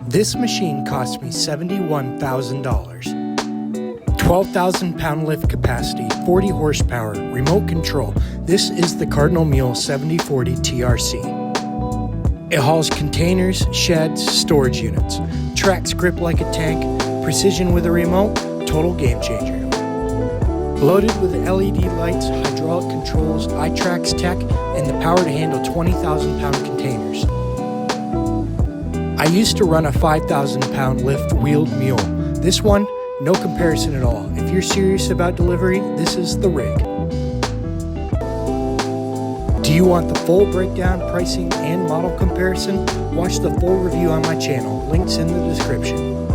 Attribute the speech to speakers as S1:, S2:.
S1: This machine cost me $71,000. 12,000 pound lift capacity, 40 horsepower, remote control. This is the Cardinal Mule 7040TRc. It hauls containers, sheds, storage units. Tracks grip like a tank, precision with a remote, total game changer. Loaded with LED lights, hydraulic controls, iTrax tech, and the power to handle 20,000 pound containers. I used to run a 5,000 pound lift wheeled mule. This one, no comparison at all. If you're serious about delivery, this is the rig. Do you want the full breakdown, pricing, and model comparison? Watch the full review on my channel. Links in the description.